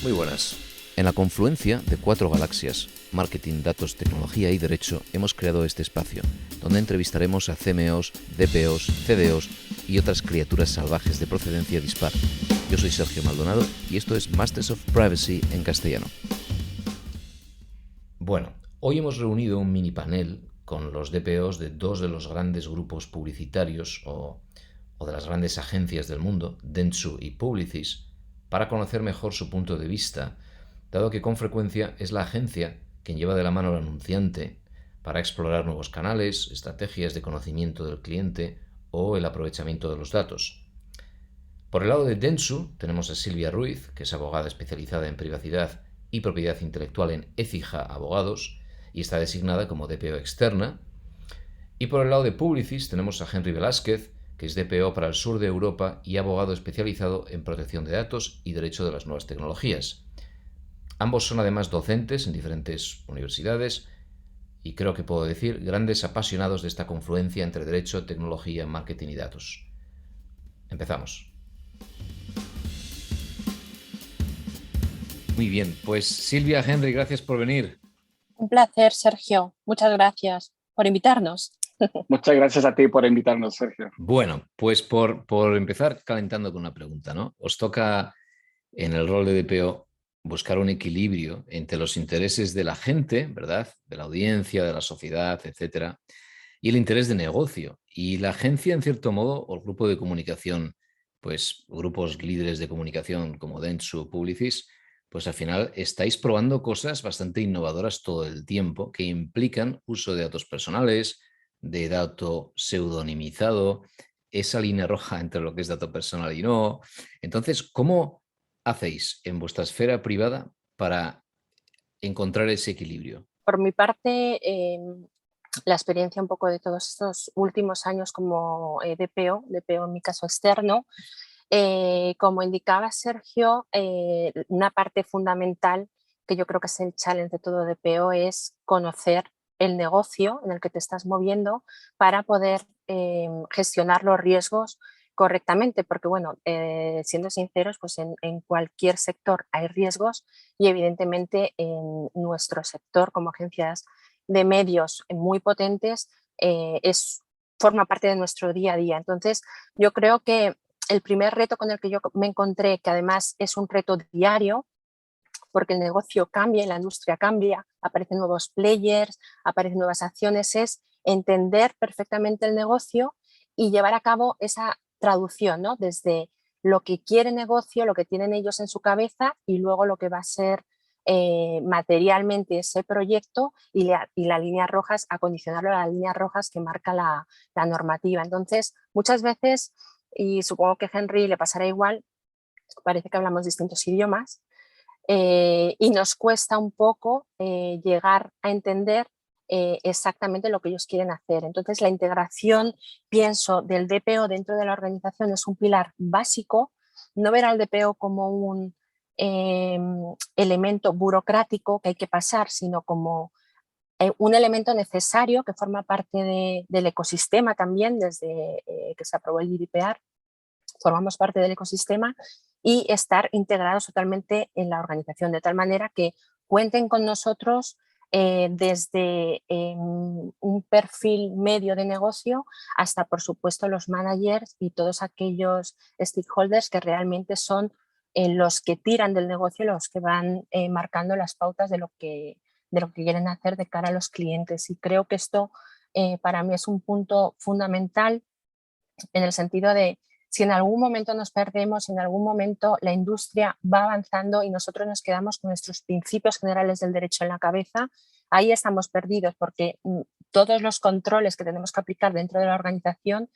Muy buenas. En la confluencia de 4 galaxias, marketing, datos, tecnología y derecho, hemos creado este espacio, donde entrevistaremos a CMOs, DPOs, CDOs y otras criaturas salvajes de procedencia dispar. Yo soy Sergio Maldonado y esto es Masters of Privacy en castellano. Bueno, hoy hemos reunido un mini panel con los DPOs de dos de los grandes grupos publicitarios o de las grandes agencias del mundo, Dentsu y Publicis, para conocer mejor su punto de vista, dado que con frecuencia es la agencia quien lleva de la mano al anunciante para explorar nuevos canales, estrategias de conocimiento del cliente o el aprovechamiento de los datos. Por el lado de Dentsu tenemos a Silvia Ruiz, que es abogada especializada en privacidad y propiedad intelectual en Écija Abogados y está designada como DPO externa. Y por el lado de Publicis tenemos a Henry Velázquez, que es DPO para el sur de Europa y abogado especializado en protección de datos y derecho de las nuevas tecnologías. Ambos son además docentes en diferentes universidades y creo que puedo decir grandes apasionados de esta confluencia entre derecho, tecnología, marketing y datos. Empezamos. Muy bien, pues Silvia, Henry, gracias por venir. Un placer, Sergio. Muchas gracias por invitarnos. Muchas gracias a ti por invitarnos, Sergio. Bueno, pues por empezar calentando con una pregunta, ¿no? Os toca en el rol de DPO buscar un equilibrio entre los intereses de la gente, ¿verdad? De la audiencia, de la sociedad, etcétera, y el interés de negocio. Y la agencia, en cierto modo, o el grupo de comunicación, pues grupos líderes de comunicación como Dentsu, Publicis, pues al final estáis probando cosas bastante innovadoras todo el tiempo que implican uso de datos personales, de dato pseudonimizado, esa línea roja entre lo que es dato personal y no. Entonces, ¿cómo hacéis en vuestra esfera privada para encontrar ese equilibrio? Por mi parte, la experiencia un poco de todos estos últimos años como DPO en mi caso externo, como indicaba Sergio, una parte fundamental que yo creo que es el challenge de todo DPO es conocer el negocio en el que te estás moviendo para poder gestionar los riesgos correctamente, porque bueno, siendo sinceros, pues en cualquier sector hay riesgos y evidentemente en nuestro sector como agencias de medios muy potentes forma parte de nuestro día a día. Entonces, yo creo que el primer reto con el que yo me encontré, que además es un reto diario, porque el negocio cambia y la industria cambia, aparecen nuevos players, aparecen nuevas acciones, es entender perfectamente el negocio y llevar a cabo esa traducción, ¿no? Desde lo que quiere el negocio, lo que tienen ellos en su cabeza y luego lo que va a ser materialmente ese proyecto y las líneas rojas, acondicionarlo a las líneas rojas que marca la normativa. Entonces, muchas veces, y supongo que a Henry le pasará igual, parece que hablamos distintos idiomas, y nos cuesta un poco llegar a entender exactamente lo que ellos quieren hacer. Entonces, la integración, pienso, del DPO dentro de la organización es un pilar básico, no ver al DPO como un elemento burocrático que hay que pasar, sino como un elemento necesario que forma parte del ecosistema también, desde que se aprobó el GDPR, formamos parte del ecosistema y estar integrados totalmente en la organización, de tal manera que cuenten con nosotros desde un perfil medio de negocio hasta, por supuesto, los managers y todos aquellos stakeholders que realmente son los que tiran del negocio, los que van marcando las pautas de lo que quieren hacer de cara a los clientes. Y creo que esto para mí es un punto fundamental en el sentido de si en algún momento nos perdemos, en algún momento la industria va avanzando y nosotros nos quedamos con nuestros principios generales del derecho en la cabeza, ahí estamos perdidos porque todos los controles que tenemos que aplicar dentro de la organización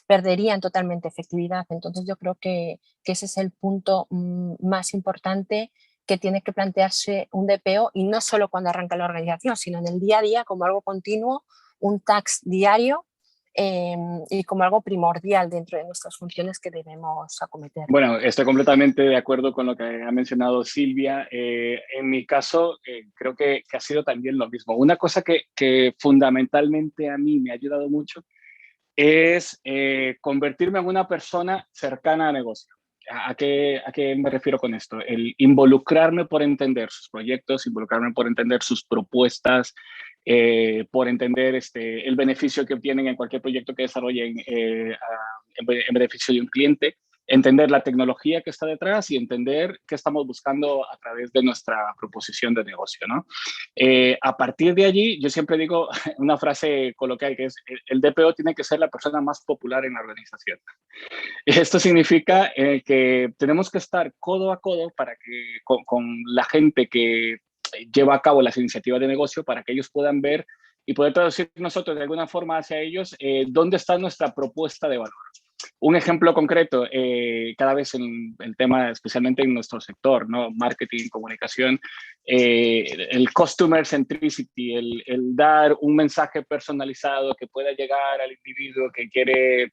perderían totalmente efectividad. Entonces yo creo que ese es el punto más importante que tiene que plantearse un DPO y no solo cuando arranca la organización, sino en el día a día como algo continuo, un task diario y como algo primordial dentro de nuestras funciones que debemos acometer. Bueno, estoy completamente de acuerdo con lo que ha mencionado Silvia. En mi caso, creo que ha sido también lo mismo. Una cosa que fundamentalmente a mí me ha ayudado mucho es convertirme en una persona cercana a negocio. ¿A qué me refiero con esto? El involucrarme por entender sus proyectos, involucrarme por entender sus propuestas, por entender el beneficio que obtienen en cualquier proyecto que desarrollen en beneficio de un cliente, entender la tecnología que está detrás y entender qué estamos buscando a través de nuestra proposición de negocio, ¿no? A partir de allí, yo siempre digo una frase coloquial que es, el DPO tiene que ser la persona más popular en la organización. Esto significa que tenemos que estar codo a codo para que, con la gente que lleva a cabo las iniciativas de negocio para que ellos puedan ver y poder traducir nosotros de alguna forma hacia ellos dónde está nuestra propuesta de valor. Un ejemplo concreto, cada vez en el tema, especialmente en nuestro sector, ¿no? Marketing, comunicación, el customer centricity, el dar un mensaje personalizado que pueda llegar al individuo que quiere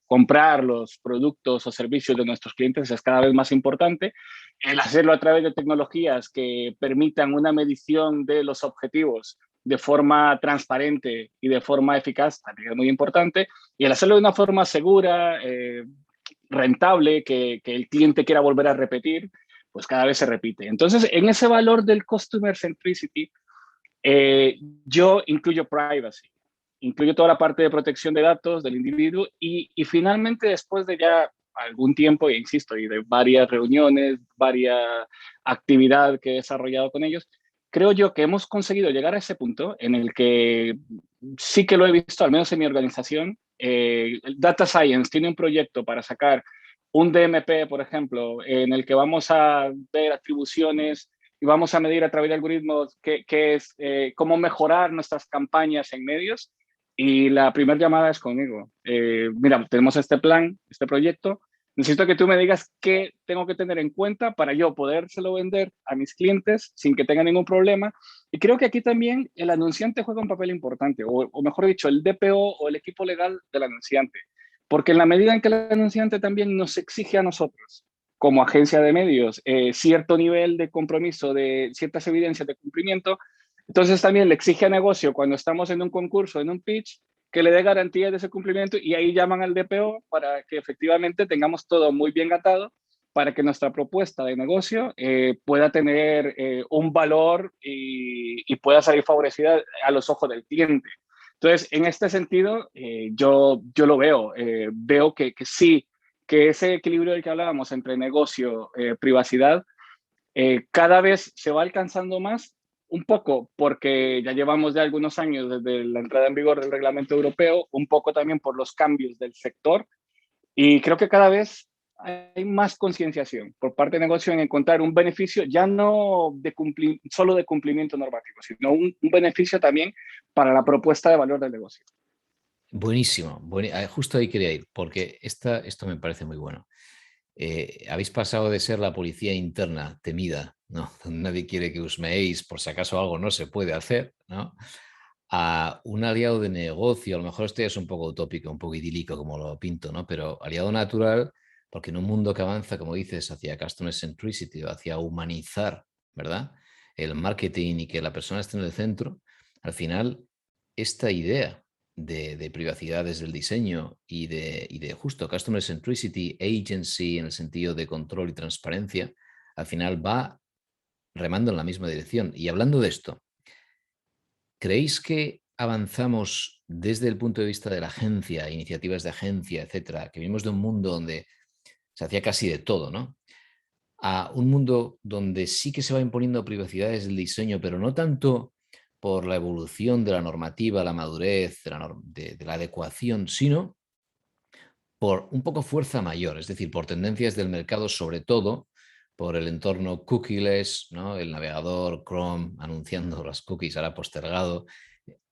comprar los productos o servicios de nuestros clientes es cada vez más importante. El hacerlo a través de tecnologías que permitan una medición de los objetivos de forma transparente y de forma eficaz también es muy importante. Y el hacerlo de una forma segura, rentable, que el cliente quiera volver a repetir, pues cada vez se repite. Entonces, en ese valor del customer centricity, yo incluyo privacy, incluyo toda la parte de protección de datos del individuo y finalmente después de ya algún tiempo, e insisto, y de varias reuniones, varias actividades que he desarrollado con ellos, creo yo que hemos conseguido llegar a ese punto en el que sí que lo he visto, al menos en mi organización. Data Science tiene un proyecto para sacar un DMP, por ejemplo, en el que vamos a ver atribuciones y vamos a medir a través de algoritmos cómo mejorar nuestras campañas en medios. Y la primera llamada es conmigo. Mira, tenemos este plan, este proyecto. Necesito que tú me digas qué tengo que tener en cuenta para yo podérselo vender a mis clientes sin que tenga ningún problema. Y creo que aquí también el anunciante juega un papel importante, o mejor dicho, el DPO o el equipo legal del anunciante. Porque en la medida en que el anunciante también nos exige a nosotros, como agencia de medios, cierto nivel de compromiso, de ciertas evidencias de cumplimiento, entonces también le exige a negocio cuando estamos en un concurso, en un pitch, que le dé garantías de ese cumplimiento y ahí llaman al DPO para que efectivamente tengamos todo muy bien atado para que nuestra propuesta de negocio pueda tener un valor y pueda salir favorecida a los ojos del cliente. Entonces, en este sentido, yo lo veo. Veo que sí, que ese equilibrio del que hablábamos entre negocio, privacidad, cada vez se va alcanzando más, un poco porque ya llevamos ya algunos años desde la entrada en vigor del reglamento europeo, un poco también por los cambios del sector y creo que cada vez hay más concienciación por parte de negocio en encontrar un beneficio ya no solo de cumplimiento normativo, sino un beneficio también para la propuesta de valor del negocio. Buenísimo, justo ahí quería ir, porque esto me parece muy bueno. Habéis pasado de ser la policía interna temida, ¿no? Donde nadie quiere que husmeéis por si acaso algo no se puede hacer, ¿no? A un aliado de negocio, a lo mejor esto ya es un poco utópico, un poco idílico como lo pinto, ¿no? Pero aliado natural, porque en un mundo que avanza, como dices, hacia customer centricity, hacia humanizar, ¿verdad? El marketing y que la persona esté en el centro, al final, esta idea de privacidad desde el diseño y de justo customer centricity, agency en el sentido de control y transparencia, al final va remando en la misma dirección. Y hablando de esto, ¿creéis que avanzamos desde el punto de vista de la agencia, iniciativas de agencia, etcétera, que vivimos de un mundo donde se hacía casi de todo, ¿no? A un mundo donde sí que se va imponiendo privacidad desde el diseño, pero no tanto por la evolución de la normativa, la madurez, de la adecuación, sino por un poco fuerza mayor, es decir, por tendencias del mercado, sobre todo por el entorno cookieless, ¿no? El navegador Chrome anunciando las cookies ahora postergado,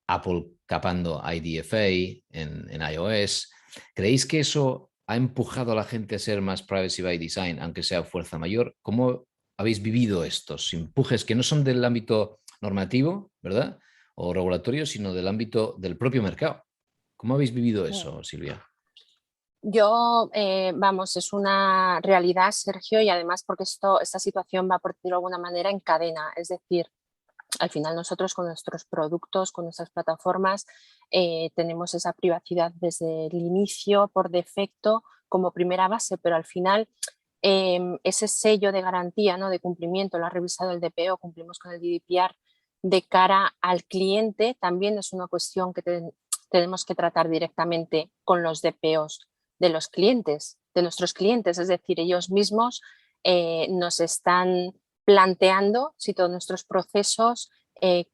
Apple capando IDFA en iOS. ¿Creéis que eso ha empujado a la gente a ser más privacy by design, aunque sea fuerza mayor? ¿Cómo habéis vivido estos empujes que no son del ámbito normativo, ¿verdad? O regulatorio, sino del ámbito del propio mercado? ¿Cómo habéis vivido eso, Silvia? Yo, vamos, es una realidad, Sergio, y además porque esta situación va, por decirlo de alguna manera, en cadena. Es decir, al final nosotros con nuestros productos, con nuestras plataformas, tenemos esa privacidad desde el inicio por defecto como primera base, pero al final ese sello de garantía, ¿no?, de cumplimiento, lo ha revisado el DPO, cumplimos con el GDPR, de cara al cliente, también es una cuestión que tenemos que tratar directamente con los DPOs de los clientes, de nuestros clientes, es decir, ellos mismos nos están planteando si todos nuestros procesos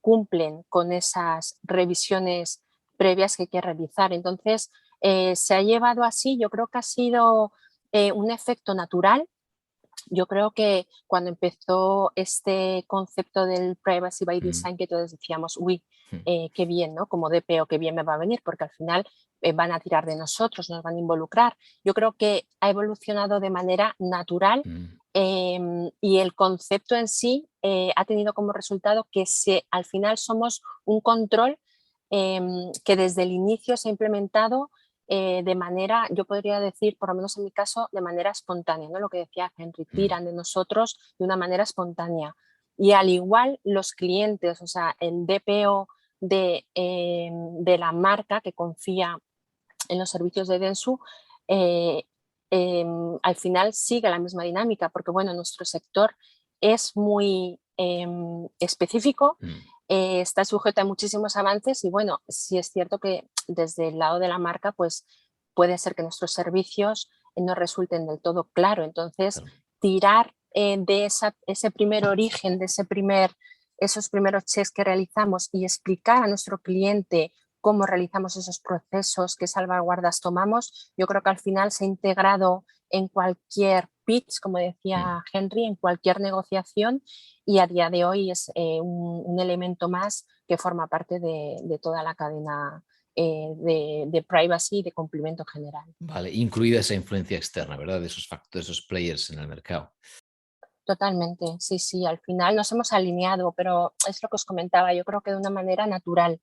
cumplen con esas revisiones previas que hay que realizar. Entonces, se ha llevado así, yo creo que ha sido un efecto natural. Yo creo que cuando empezó este concepto del privacy by design, que todos decíamos, uy, qué bien, ¿no? Como DPO, qué bien me va a venir, porque al final van a tirar de nosotros, nos van a involucrar. Yo creo que ha evolucionado de manera natural y el concepto en sí ha tenido como resultado que al final somos un control que desde el inicio se ha implementado de manera, yo podría decir, por lo menos en mi caso, de manera espontánea, ¿no? Lo que decía Henry, tiran de nosotros de una manera espontánea. Y al igual los clientes, o sea, el DPO de la marca que confía en los servicios de Dentsu, al final sigue la misma dinámica, porque bueno, nuestro sector es muy específico, está sujeto a muchísimos avances y bueno, sí es cierto que desde el lado de la marca, pues puede ser que nuestros servicios no resulten del todo claro. Entonces, tirar de ese primer origen, de esos primeros checks que realizamos y explicar a nuestro cliente cómo realizamos esos procesos, qué salvaguardas tomamos, yo creo que al final se ha integrado en cualquier pitch, como decía Henry, en cualquier negociación y a día de hoy es un elemento más que forma parte de toda la cadena de privacy y de cumplimiento general. Vale, incluida esa influencia externa, ¿verdad? De esos factores, de esos players en el mercado. Totalmente, sí, sí, al final nos hemos alineado, pero es lo que os comentaba, yo creo que de una manera natural.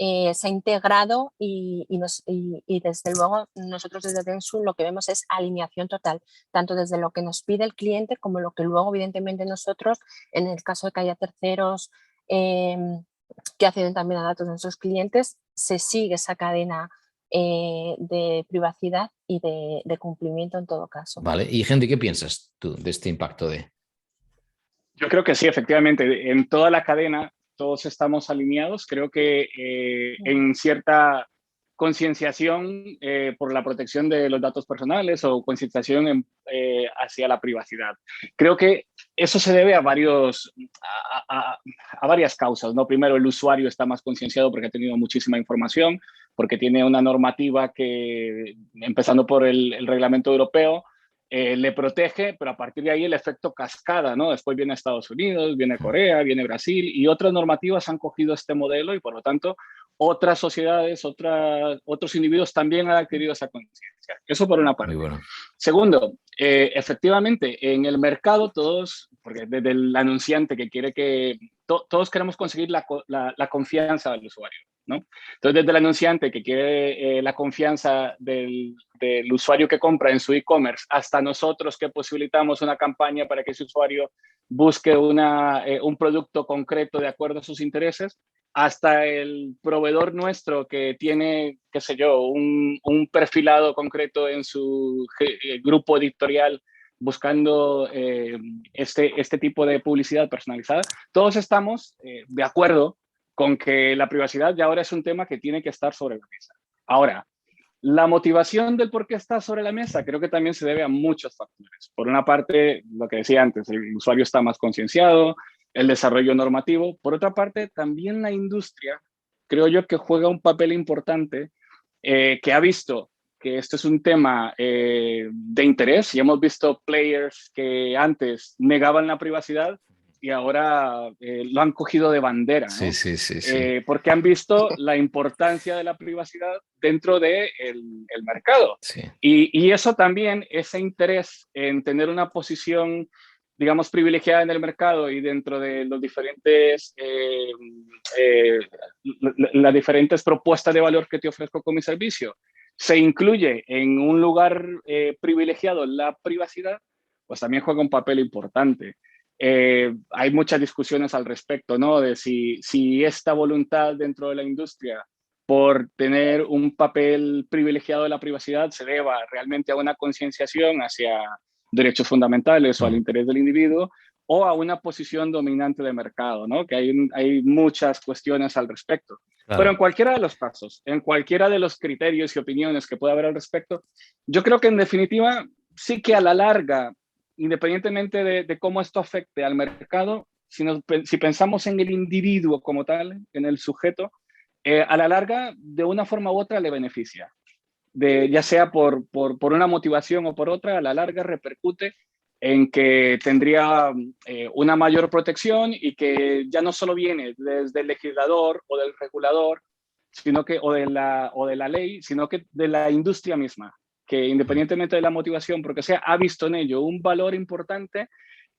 Se ha integrado y desde luego nosotros desde Dentsu lo que vemos es alineación total, tanto desde lo que nos pide el cliente como lo que luego evidentemente nosotros, en el caso de que haya terceros que acceden también a datos de nuestros clientes, se sigue esa cadena de privacidad y de cumplimiento en todo caso. Vale, y Henry, ¿qué piensas tú de este impacto de...? Yo creo que sí, efectivamente, en toda la cadena todos estamos alineados. Creo que en cierta concienciación por la protección de los datos personales o concienciación hacia la privacidad. Creo que eso se debe a varias causas, ¿no? Primero, el usuario está más concienciado porque ha tenido muchísima información, porque tiene una normativa que, empezando por el reglamento europeo, le protege, pero a partir de ahí el efecto cascada, ¿no? Después viene Estados Unidos, viene Corea, viene Brasil y otras normativas han cogido este modelo y por lo tanto otras sociedades, otros individuos también han adquirido esa conciencia. Eso por una parte. Muy bueno. Segundo, efectivamente, en el mercado todos, porque desde el anunciante que quiere que... todos queremos conseguir la confianza del usuario, ¿no? Entonces, desde el anunciante que quiere la confianza del usuario que compra en su e-commerce, hasta nosotros que posibilitamos una campaña para que ese usuario busque un producto concreto de acuerdo a sus intereses, hasta el proveedor nuestro que tiene, qué sé yo, un perfilado concreto en su grupo editorial buscando este tipo de publicidad personalizada, todos estamos de acuerdo con que la privacidad ya ahora es un tema que tiene que estar sobre la mesa. Ahora, la motivación del por qué está sobre la mesa creo que también se debe a muchos factores. Por una parte, lo que decía antes, el usuario está más concienciado, el desarrollo normativo. Por otra parte, también la industria, creo yo que juega un papel importante, que ha visto que esto es un tema de interés y hemos visto players que antes negaban la privacidad y ahora lo han cogido de bandera, ¿no? Sí, sí, sí, sí. Porque han visto la importancia de la privacidad dentro del mercado. Sí. Y eso también, ese interés en tener una posición, digamos, privilegiada en el mercado y dentro de los las diferentes propuestas de valor que te ofrezco con mi servicio, se incluye en un lugar privilegiado la privacidad, pues también juega un papel importante. Hay muchas discusiones al respecto, ¿no? De si esta voluntad dentro de la industria por tener un papel privilegiado de la privacidad se deba realmente a una concienciación derechos fundamentales o al interés del individuo, o a una posición dominante de mercado, ¿no? Que hay muchas cuestiones al respecto. Claro. Pero en cualquiera de los casos, en cualquiera de los criterios y opiniones que pueda haber al respecto, yo creo que en definitiva sí que a la larga, independientemente de cómo esto afecte al mercado, si pensamos en el individuo como tal, en el sujeto, a la larga, de una forma u otra, le beneficia. Ya sea por una motivación o por otra, a la larga repercute en que tendría una mayor protección y que ya no solo viene desde el legislador o del regulador, o de la ley, sino que de la industria misma, que independientemente de la motivación, porque sea, ha visto en ello un valor importante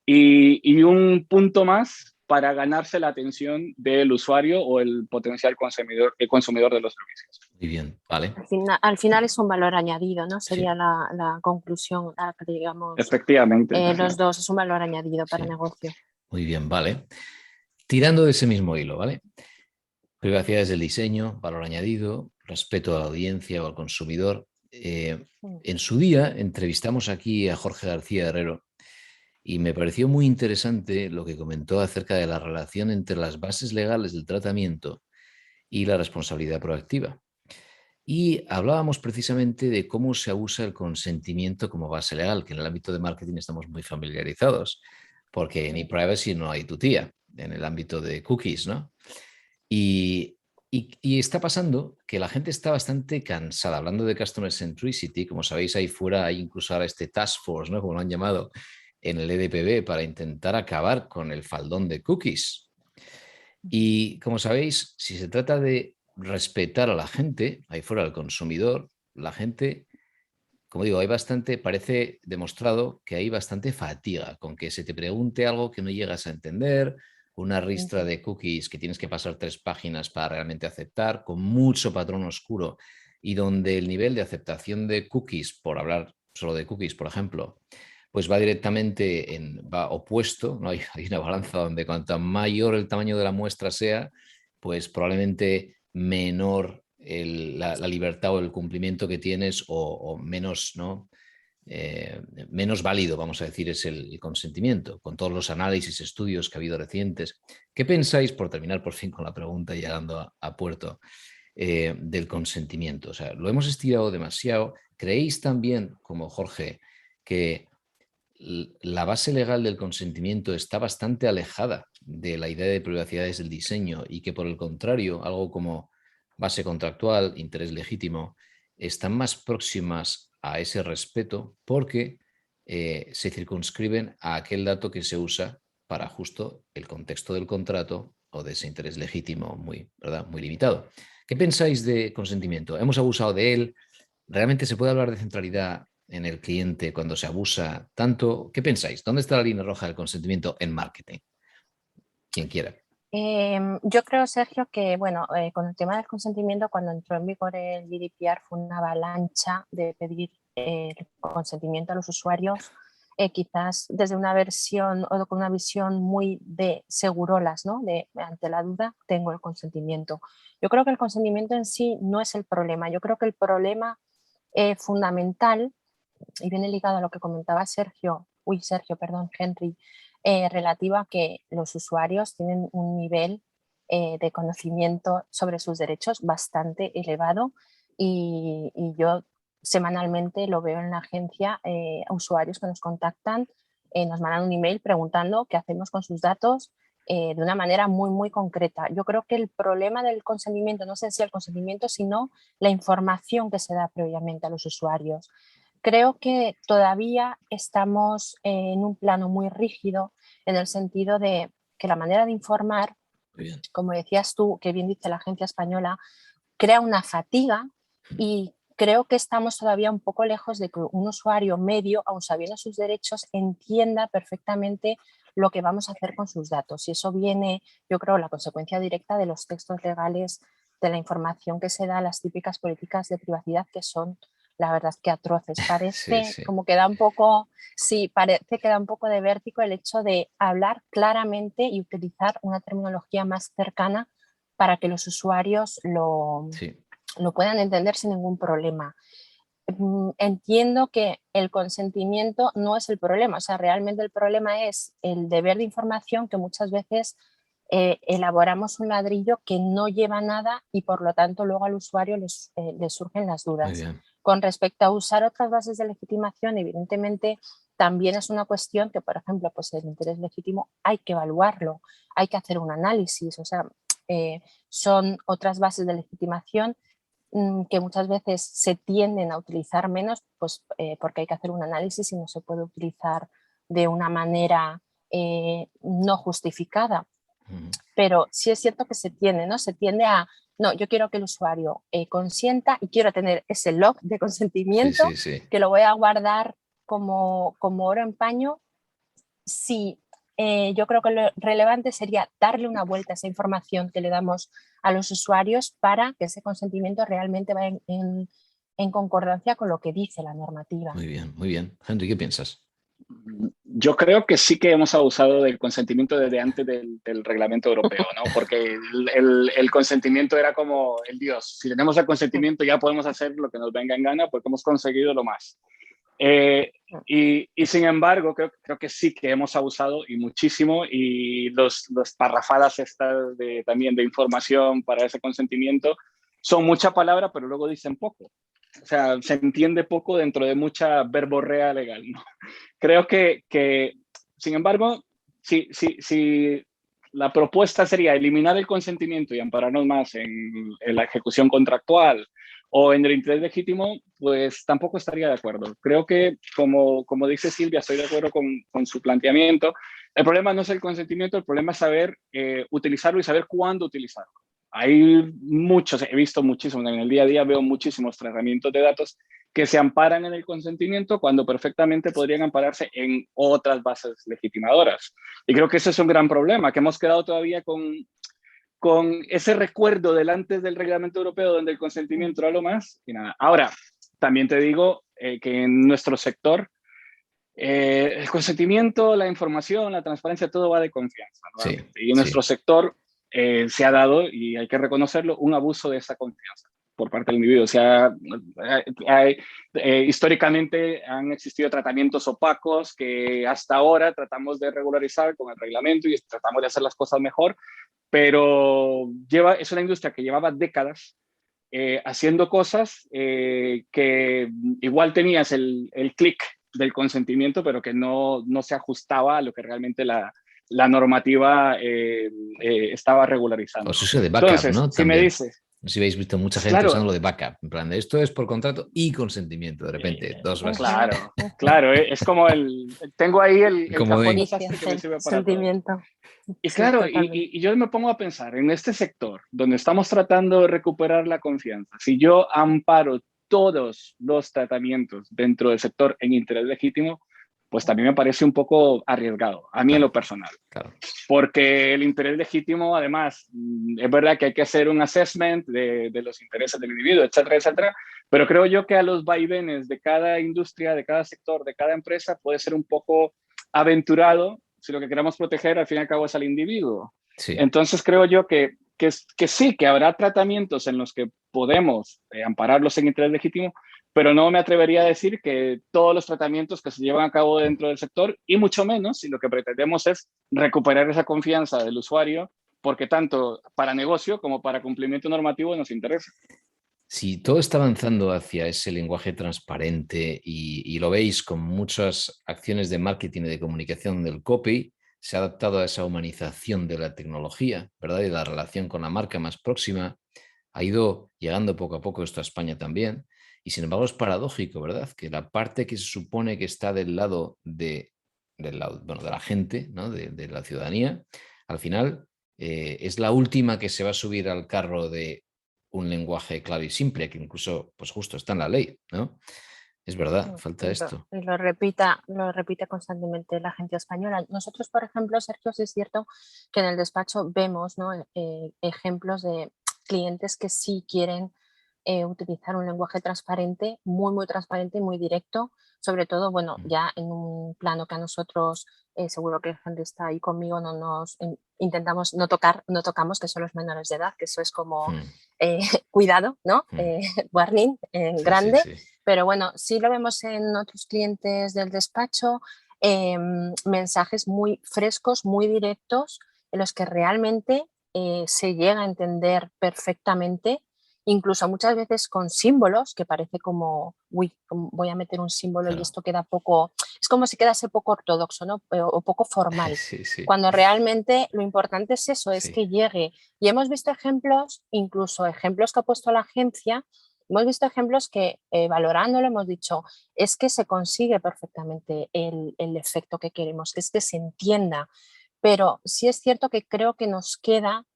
y un punto más para ganarse la atención del usuario o el potencial consumidor de los servicios. Muy bien, vale. Al final es un valor añadido, ¿no? Sería la conclusión a la que llegamos. Efectivamente. Los dos, es un valor añadido para el negocio. Muy bien, vale. Tirando de ese mismo hilo, ¿vale? Privacidad desde el diseño, valor añadido, respeto a la audiencia o al consumidor. En su día entrevistamos aquí a Jorge García Herrero y me pareció muy interesante lo que comentó acerca de la relación entre las bases legales del tratamiento y la responsabilidad proactiva. Y hablábamos precisamente de cómo se abusa el consentimiento como base legal, que en el ámbito de marketing estamos muy familiarizados, porque en ePrivacy no hay tutía, en el ámbito de cookies, ¿no? Y está pasando que la gente está bastante cansada. Hablando de Customer Centricity, como sabéis, ahí fuera hay incluso ahora este Task Force, ¿no? Como lo han llamado en el EDPB, para intentar acabar con el faldón de cookies. Y como sabéis, si se trata de respetar a la gente, ahí fuera al consumidor, la gente, como digo, parece demostrado que hay bastante fatiga con que se te pregunte algo que no llegas a entender, una ristra de cookies que tienes que pasar 3 páginas para realmente aceptar, con mucho patrón oscuro y donde el nivel de aceptación de cookies, por hablar solo de cookies, por ejemplo, pues va directamente va opuesto, ¿no? Hay una balanza donde cuanto mayor el tamaño de la muestra sea, pues probablemente menor la libertad o el cumplimiento que tienes o menos, ¿no? Menos válido, vamos a decir, es el consentimiento, con todos los análisis, estudios que ha habido recientes. ¿Qué pensáis, por terminar por fin con la pregunta y llegando a puerto, del consentimiento? O sea, ¿lo hemos estirado demasiado? ¿Creéis también, como Jorge, que la base legal del consentimiento está bastante alejada de la idea de privacidad desde el diseño y que, por el contrario, algo como base contractual, interés legítimo, están más próximas a ese respeto porque se circunscriben a aquel dato que se usa para justo el contexto del contrato o de ese interés legítimo ¿verdad? Muy limitado? ¿Qué pensáis de consentimiento? ¿Hemos abusado de él? ¿Realmente se puede hablar de centralidad en el cliente cuando se abusa tanto? ¿Qué pensáis? ¿Dónde está la línea roja del consentimiento en marketing? Quien quiera. Yo creo, Sergio, que bueno, con el tema del consentimiento, cuando entró en vigor el GDPR fue una avalancha de pedir el consentimiento a los usuarios, quizás desde una versión o con una visión muy de segurolas, ¿no? Ante la duda tengo el consentimiento. Yo creo que el consentimiento en sí no es el problema. Yo creo que el problema fundamental, y viene ligado a lo que comentaba Henry, relativa a que los usuarios tienen un nivel de conocimiento sobre sus derechos bastante elevado y yo semanalmente lo veo en la agencia, usuarios que nos contactan, nos mandan un email preguntando qué hacemos con sus datos de una manera muy, muy concreta. Yo creo que el problema del consentimiento no es en sí el consentimiento, sino la información que se da previamente a los usuarios. Creo que todavía estamos en un plano muy rígido en el sentido de que la manera de informar, como decías tú, que bien dice la agencia española, crea una fatiga y creo que estamos todavía un poco lejos de que un usuario medio, aun sabiendo sus derechos, entienda perfectamente lo que vamos a hacer con sus datos. Y eso viene, yo creo, la consecuencia directa de los textos legales, de la información que se da, las típicas políticas de privacidad que son, la verdad, que atroces. Parece como que da un poco, parece que da un poco de vértigo el hecho de hablar claramente y utilizar una terminología más cercana para que los usuarios lo puedan entender sin ningún problema. entiendo que el consentimiento no es el problema, o sea, realmente el problema es el deber de información, que muchas veces elaboramos un ladrillo que no lleva nada y por lo tanto luego al usuario les surgen las dudas. Con respecto a usar otras bases de legitimación, evidentemente también es una cuestión que, por ejemplo, pues el interés legítimo hay que evaluarlo, hay que hacer un análisis, o sea, son otras bases de legitimación que muchas veces se tienden a utilizar menos, pues porque hay que hacer un análisis y no se puede utilizar de una manera no justificada. Pero sí es cierto que se tiende, ¿no? Se tiende a, no, yo quiero que el usuario consienta y quiero tener ese log de consentimiento que lo voy a guardar como oro en paño. Sí, yo creo que lo relevante sería darle una vuelta a esa información que le damos a los usuarios para que ese consentimiento realmente vaya en concordancia con lo que dice la normativa. Muy bien, muy bien. Henry, ¿qué piensas? Yo creo que sí que hemos abusado del consentimiento desde antes del reglamento europeo, ¿no? Porque el consentimiento era como el Dios. Si tenemos el consentimiento ya podemos hacer lo que nos venga en gana porque hemos conseguido lo más. Y sin embargo, creo que sí que hemos abusado y muchísimo, y los parrafadas estas también de información para ese consentimiento son mucha palabra, pero luego dicen poco. O sea, se entiende poco dentro de mucha verborrea legal, ¿no? Creo que sin embargo, si la propuesta sería eliminar el consentimiento y ampararnos más en la ejecución contractual o en el interés legítimo, pues tampoco estaría de acuerdo. Creo que, como dice Silvia, estoy de acuerdo con su planteamiento. El problema no es el consentimiento, el problema es saber utilizarlo y saber cuándo utilizarlo. Hay muchos, he visto muchísimos, en el día a día veo muchísimos tratamientos de datos que se amparan en el consentimiento cuando perfectamente podrían ampararse en otras bases legitimadoras. Y creo que ese es un gran problema, que hemos quedado todavía con ese recuerdo del antes del reglamento europeo donde el consentimiento era lo más y nada. Ahora, también te digo que en nuestro sector el consentimiento, la información, la transparencia, todo va de confianza. Y en nuestro sector se ha dado, y hay que reconocerlo, un abuso de esa confianza por parte del individuo. O sea, históricamente han existido tratamientos opacos que hasta ahora tratamos de regularizar con el reglamento y tratamos de hacer las cosas mejor, pero es una industria que llevaba décadas haciendo cosas que igual tenías el clic del consentimiento, pero que no se ajustaba a lo que realmente la normativa estaba regularizando. Pues eso de backup, entonces, ¿no? Si también. me dices... Si habéis visto mucha gente usando lo de backup, en plan de esto es por contrato y consentimiento, de repente, dos bases. Claro, es como tengo ahí el cajón de desastre que me sirve para sentimiento. todo. Y claro, y yo me pongo a pensar, en este sector, donde estamos tratando de recuperar la confianza, si yo amparo todos los tratamientos dentro del sector en interés legítimo, pues también me parece un poco arriesgado, a mí en lo personal. Claro. Porque el interés legítimo, además, es verdad que hay que hacer un assessment de los intereses del individuo, etcétera, etcétera, pero creo yo que a los vaivenes de cada industria, de cada sector, de cada empresa, puede ser un poco aventurado si lo que queremos proteger al fin y al cabo es al individuo. Sí. Entonces creo yo que sí, que habrá tratamientos en los que podemos ampararlos en interés legítimo, pero no me atrevería a decir que todos los tratamientos que se llevan a cabo dentro del sector, y mucho menos si lo que pretendemos es recuperar esa confianza del usuario, porque tanto para negocio como para cumplimiento normativo nos interesa. Si todo está avanzando hacia ese lenguaje transparente y lo veis con muchas acciones de marketing y de comunicación del copy, se ha adaptado a esa humanización de la tecnología, ¿verdad? Y la relación con la marca más próxima. Ha ido llegando poco a poco esto a España también. Y sin embargo es paradójico, ¿verdad? Que la parte que se supone que está del lado de la gente, ¿no? de la ciudadanía, al final es la última que se va a subir al carro de un lenguaje claro y simple, que incluso, pues justo está en la ley, ¿no? Es verdad, falta esto. Y lo repite constantemente la agencia española. Nosotros, por ejemplo, Sergio, sí es cierto que en el despacho vemos, ¿no? Ejemplos de clientes que sí quieren utilizar un lenguaje transparente, muy transparente y muy directo, sobre todo, bueno, ya en un plano que a nosotros, seguro que la gente está ahí conmigo, intentamos no tocamos, que son los menores de edad, que eso es como cuidado, ¿no? Warning grande. Sí. Pero bueno, sí lo vemos en otros clientes del despacho, mensajes muy frescos, muy directos, en los que realmente se llega a entender perfectamente, incluso muchas veces con símbolos, que parece como, uy, voy a meter un símbolo y Claro. esto queda poco, es como si quedase poco ortodoxo, ¿no? O poco formal, Sí, sí, cuando realmente lo importante es eso, es sí. que llegue. Y hemos visto ejemplos, incluso ejemplos que ha puesto la agencia, hemos visto ejemplos que valorándolo hemos dicho, es que se consigue perfectamente el efecto que queremos, que es que se entienda. Pero sí es cierto que creo que nos queda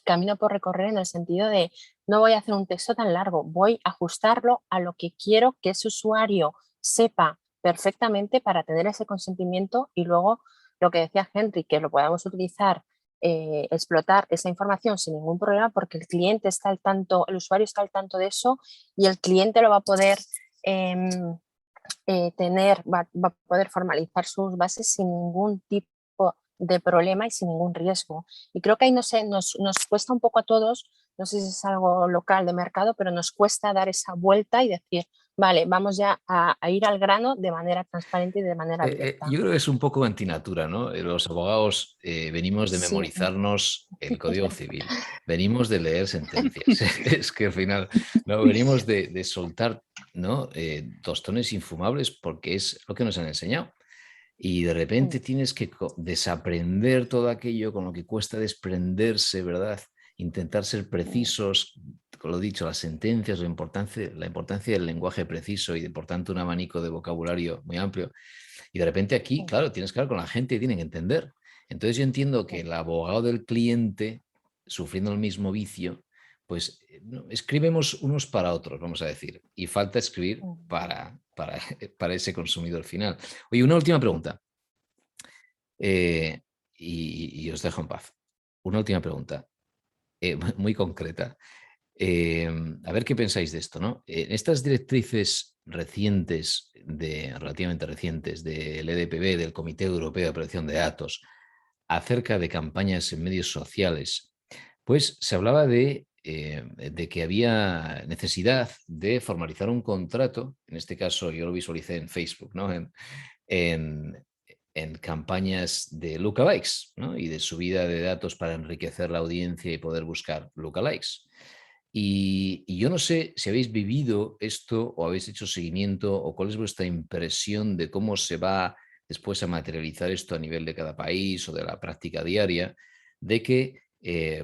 camino por recorrer en el sentido de no voy a hacer un texto tan largo, voy a ajustarlo a lo que quiero que ese usuario sepa perfectamente para tener ese consentimiento y luego lo que decía Henry, que lo podamos utilizar, explotar esa información sin ningún problema porque el cliente está al tanto, el usuario está al tanto de eso y el cliente lo va a poder em, va a poder formalizar sus bases sin ningún tipo de problema y sin ningún riesgo. Y creo que ahí no sé, nos cuesta un poco a todos, no sé si es algo local de mercado, pero nos cuesta dar esa vuelta y decir, vale, vamos ya a ir al grano de manera transparente y de manera directa. Yo creo que es un poco antinatura, ¿no? Los abogados venimos de Sí, memorizarnos el Código Civil, venimos de leer sentencias. Es que al final, ¿no? Venimos de soltar, ¿no? Tostones infumables porque es lo que nos han enseñado. Y de repente tienes que desaprender todo aquello con lo que cuesta desprenderse, ¿verdad? Intentar ser precisos, con lo dicho, las sentencias, la importancia del lenguaje preciso y, por tanto, un abanico de vocabulario muy amplio. Y de repente aquí, claro, tienes que hablar con la gente y tienen que entender. Entonces yo entiendo que el abogado del cliente, sufriendo el mismo vicio, pues escribimos unos para otros, vamos a decir, y falta escribir para ese consumidor final. Oye, una última pregunta, eh, y os dejo en paz. Una última pregunta, muy concreta. A ver qué pensáis de esto, ¿no? En estas directrices recientes, relativamente recientes, del EDPB, del Comité Europeo de Protección de Datos, acerca de campañas en medios sociales, pues se hablaba de que había necesidad de formalizar un contrato, en este caso yo lo visualicé en Facebook, ¿no? En, en campañas de lookalikes, ¿no? Y de subida de datos para enriquecer la audiencia y poder buscar lookalikes. Y yo no sé si habéis vivido esto o habéis hecho seguimiento o cuál es vuestra impresión de cómo se va después a materializar esto a nivel de cada país o de la práctica diaria, de que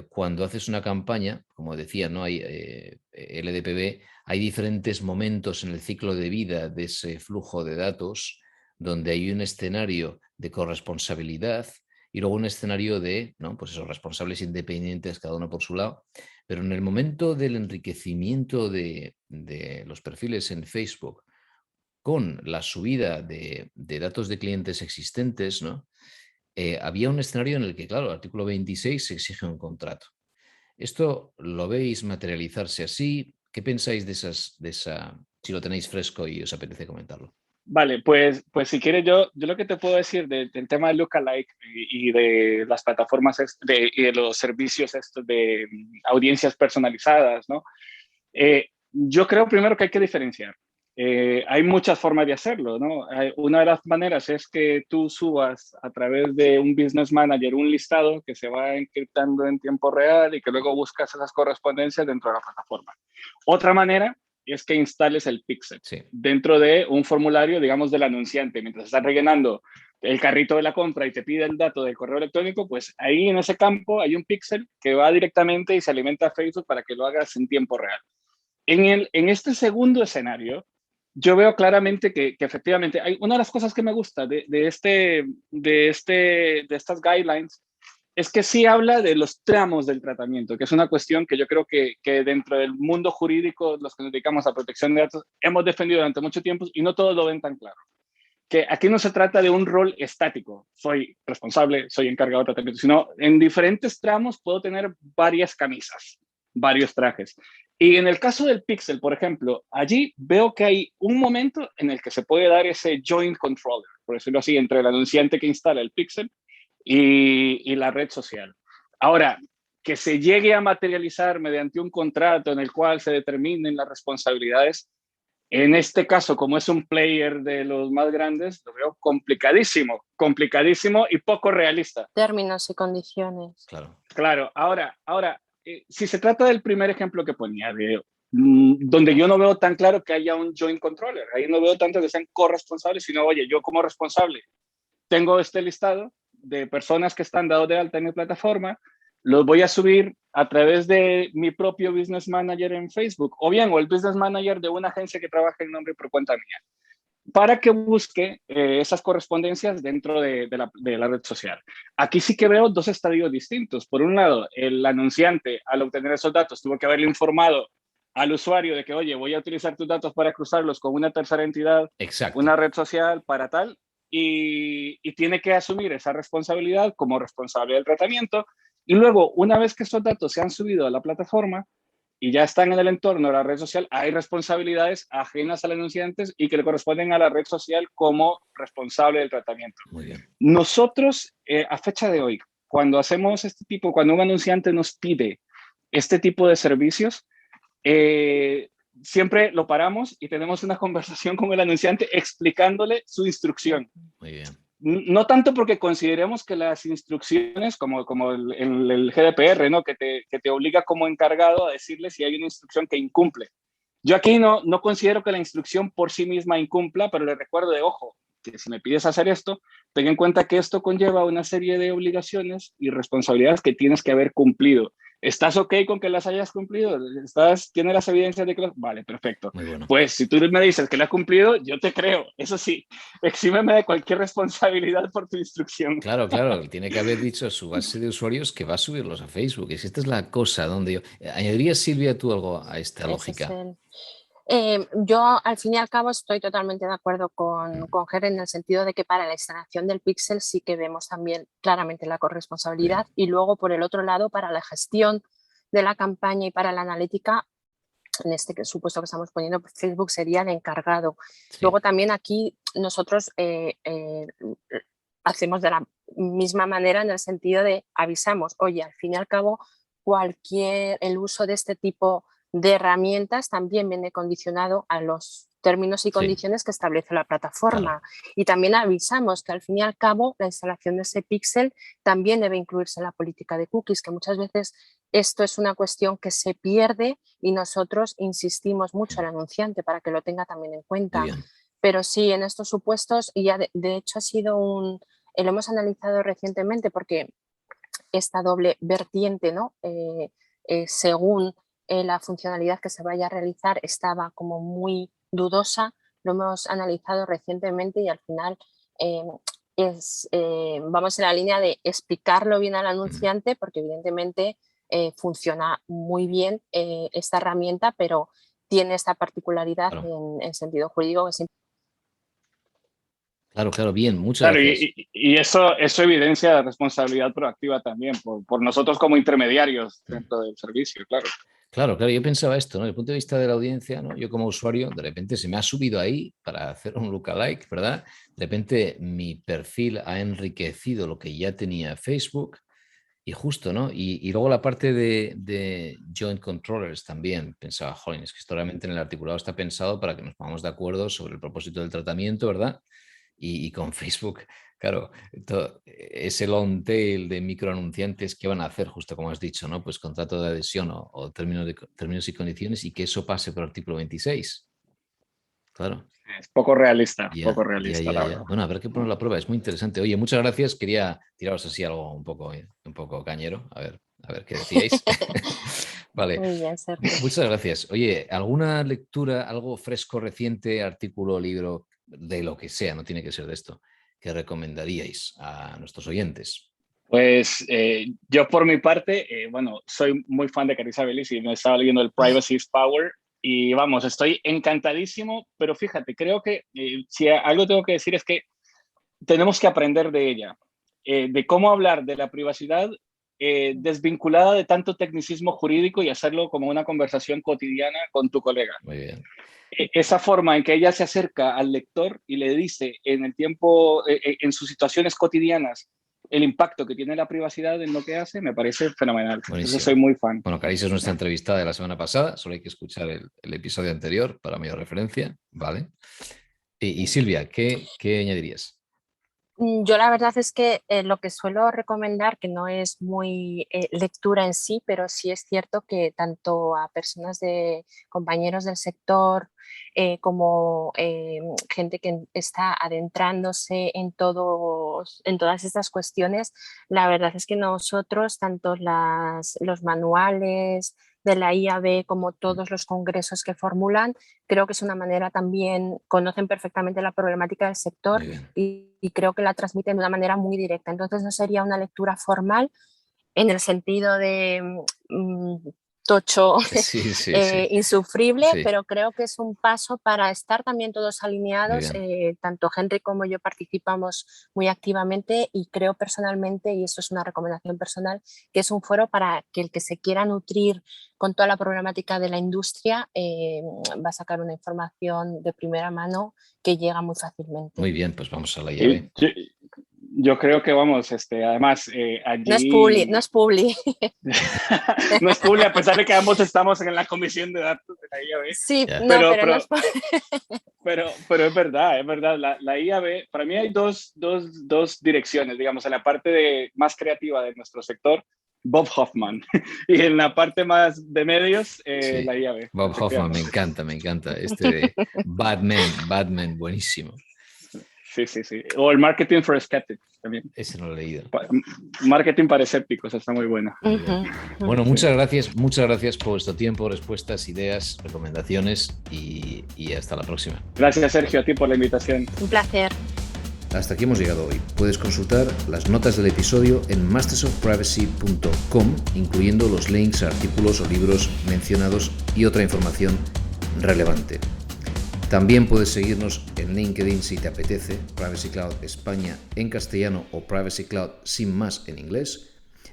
cuando haces una campaña, como decía, ¿no? Hay LDPB, hay diferentes momentos en el ciclo de vida de ese flujo de datos donde hay un escenario de corresponsabilidad y luego un escenario de, ¿no? Pues esos responsables independientes, cada uno por su lado. Pero en el momento del enriquecimiento de los perfiles en Facebook con la subida de datos de clientes existentes, ¿no? Había un escenario en el que, claro, el artículo 26 se exige un contrato. ¿Esto lo veis materializarse así? ¿Qué pensáis de esa, si lo tenéis fresco y os apetece comentarlo? Vale, pues si quieres, yo lo que te puedo decir del tema de Lookalike y de las plataformas y de los servicios estos de audiencias personalizadas, ¿no? Yo creo primero que hay que diferenciar. Hay muchas formas de hacerlo, ¿no? Una de las maneras es que tú subas a través de un Business Manager un listado que se va encriptando en tiempo real y que luego buscas esas correspondencias dentro de la plataforma. Otra manera es que instales el pixel Sí. dentro de un formulario, digamos, del anunciante. Mientras estás rellenando el carrito de la compra y te pide el dato del correo electrónico, pues ahí en ese campo hay un pixel que va directamente y se alimenta a Facebook para que lo hagas en tiempo real. En este segundo escenario, yo veo claramente que efectivamente hay una de las cosas que me gusta de estas guidelines es que sí habla de los tramos del tratamiento, que es una cuestión que yo creo que dentro del mundo jurídico, los que nos dedicamos a protección de datos, hemos defendido durante mucho tiempo y no todos lo ven tan claro. Que aquí no se trata de un rol estático, soy responsable, soy encargado de tratamiento, sino en diferentes tramos puedo tener varias camisas, varios trajes. Y en el caso del Pixel, por ejemplo, allí veo que hay un momento en el que se puede dar ese joint controller, por decirlo así, entre el anunciante que instala el Pixel y la red social. Ahora, que se llegue a materializar mediante un contrato en el cual se determinen las responsabilidades, En este caso, como es un player de los más grandes, lo veo complicadísimo y poco realista. Términos y condiciones. Claro. Claro, ahora si se trata del primer ejemplo que ponía, donde yo no veo tan claro que haya un joint controller, ahí no veo tanto que sean corresponsables, sino, oye, yo como responsable tengo este listado de personas que están dados de alta en mi plataforma, los voy a subir a través de mi propio business manager en Facebook, o bien, o el business manager de una agencia que trabaja en nombre y por cuenta mía, para que busque esas correspondencias dentro de la red social. Aquí sí que veo dos estadios distintos. Por un lado, el anunciante, al obtener esos datos, tuvo que haberle informado al usuario de que, oye, voy a utilizar tus datos para cruzarlos con una tercera entidad, Exacto. una red social para tal, y tiene que asumir esa responsabilidad como responsable del tratamiento. Y luego, una vez que esos datos se han subido a la plataforma, y ya están en el entorno de la red social, hay responsabilidades ajenas al anunciante y que le corresponden a la red social como responsable del tratamiento. Muy bien. Nosotros, a fecha de hoy, cuando hacemos cuando un anunciante nos pide este tipo de servicios, siempre lo paramos y tenemos una conversación con el anunciante explicándole su instrucción. Muy bien. No tanto porque consideremos que las instrucciones, como el GDPR, ¿no? que te obliga como encargado a decirle si hay una instrucción que incumple. Yo aquí no considero que la instrucción por sí misma incumpla, pero le recuerdo de, ojo, que si me pides hacer esto, ten en cuenta que esto conlleva una serie de obligaciones y responsabilidades que tienes que haber cumplido. ¿Estás ok con que las hayas cumplido? ¿Tienes las evidencias de que Vale, perfecto. Muy bueno. Pues si tú me dices que la has cumplido, yo te creo. Eso sí, exímeme de cualquier responsabilidad por tu instrucción. Claro, tiene que haber dicho a su base de usuarios que va a subirlos a Facebook. Y si esta es la cosa donde yo... ¿Añadirías, Silvia, tú algo a esta lógica? Yo, al fin y al cabo, estoy totalmente de acuerdo con Ger en el sentido de que para la instalación del píxel sí que vemos también claramente la corresponsabilidad y luego, por el otro lado, para la gestión de la campaña y para la analítica, en este supuesto que estamos poniendo, Facebook sería el encargado. Sí. Luego también aquí nosotros hacemos de la misma manera en el sentido de avisamos, oye, al fin y al cabo, el uso de este tipo de herramientas también viene condicionado a los términos y condiciones que establece la plataforma. Claro. Y también avisamos que al fin y al cabo la instalación de ese píxel también debe incluirse en la política de cookies, que muchas veces esto es una cuestión que se pierde y nosotros insistimos mucho al anunciante para que lo tenga también en cuenta. Pero sí, en estos supuestos, y ya de hecho ha sido lo hemos analizado recientemente porque esta doble vertiente, ¿no? Según la funcionalidad que se vaya a realizar estaba como muy dudosa, lo hemos analizado recientemente y al final vamos en la línea de explicarlo bien al anunciante porque evidentemente funciona muy bien esta herramienta, pero tiene esta particularidad en sentido jurídico que es importante. Claro, bien, muchas gracias. Y eso evidencia responsabilidad proactiva también por nosotros como intermediarios dentro del servicio, claro. Claro, yo pensaba esto, ¿no? Desde el punto de vista de la audiencia, ¿no? Yo como usuario, de repente se me ha subido ahí para hacer un lookalike, ¿verdad? De repente mi perfil ha enriquecido lo que ya tenía Facebook y justo, ¿no? Y luego la parte de joint controllers también, pensaba, joder, es que esto realmente en el articulado está pensado para que nos pongamos de acuerdo sobre el propósito del tratamiento, ¿verdad? Y con Facebook, claro, ese long tail de microanunciantes que van a hacer, justo como has dicho, ¿no? Pues contrato de adhesión o términos y condiciones y que eso pase por artículo 26. Claro. Es poco realista, Ya. la verdad. Bueno, habrá que poner la prueba, es muy interesante. Oye, muchas gracias. Quería tiraros así algo un poco cañero, a ver qué decíais. Vale. Muy bien, Sergio. Muchas gracias. Oye, ¿alguna lectura, algo fresco, reciente, artículo, libro, de lo que sea, no tiene que ser de esto, que recomendaríais a nuestros oyentes? Pues yo por mi parte, soy muy fan de Carissa Bellis y me estaba leyendo el Privacy is Power y vamos, estoy encantadísimo, pero fíjate, creo que si algo tengo que decir es que tenemos que aprender de ella, de cómo hablar de la privacidad desvinculada de tanto tecnicismo jurídico y hacerlo como una conversación cotidiana con tu colega. Muy bien. Esa forma en que ella se acerca al lector y le dice en el tiempo, en sus situaciones cotidianas, el impacto que tiene la privacidad en lo que hace me parece fenomenal. Buenísimo. Entonces soy muy fan. Bueno, Carissa es nuestra entrevistada de la semana pasada, solo hay que escuchar el episodio anterior para mayor referencia, ¿vale? Y Silvia, ¿qué añadirías? Yo la verdad es que lo que suelo recomendar, que no es muy lectura en sí, pero sí es cierto que tanto a personas de compañeros del sector como gente que está adentrándose en todas estas cuestiones, la verdad es que nosotros, tanto los manuales de la IAB como todos los congresos que formulan, creo que es una manera también, conocen perfectamente la problemática del sector y creo que la transmiten de una manera muy directa. Entonces no sería una lectura formal en el sentido de tocho, Sí. insufrible, Sí. pero creo que es un paso para estar también todos alineados. Tanto Henry como yo participamos muy activamente y creo personalmente, y esto es una recomendación personal, que es un foro para que el que se quiera nutrir con toda la problemática de la industria va a sacar una información de primera mano que llega muy fácilmente. Muy bien, pues vamos a la IAB. Yo creo que vamos, además, allí... No es publi. no es publi, a pesar de que ambos estamos en la comisión de datos de la IAB. Sí, Yeah. pero no es pero es verdad, la IAB, para mí hay dos direcciones, digamos, en la parte más creativa de nuestro sector, Bob Hoffman, y en la parte más de medios, la IAB. Bob Hoffman, me encanta, este de Batman, buenísimo. Sí. O el Marketing for Skeptics también. Ese no lo he leído. Marketing para escépticos, está muy bueno. Bueno, muchas gracias por vuestro tiempo, respuestas, ideas, recomendaciones y hasta la próxima. Gracias, Sergio, a ti por la invitación. Un placer. Hasta aquí hemos llegado hoy. Puedes consultar las notas del episodio en mastersofprivacy.com, incluyendo los links a artículos o libros mencionados y otra información relevante. También puedes seguirnos en LinkedIn si te apetece, Privacy Cloud España en castellano o Privacy Cloud sin más en inglés,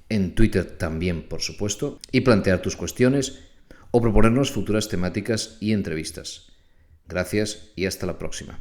en Twitter también, por supuesto, y plantear tus cuestiones o proponernos futuras temáticas y entrevistas. Gracias y hasta la próxima.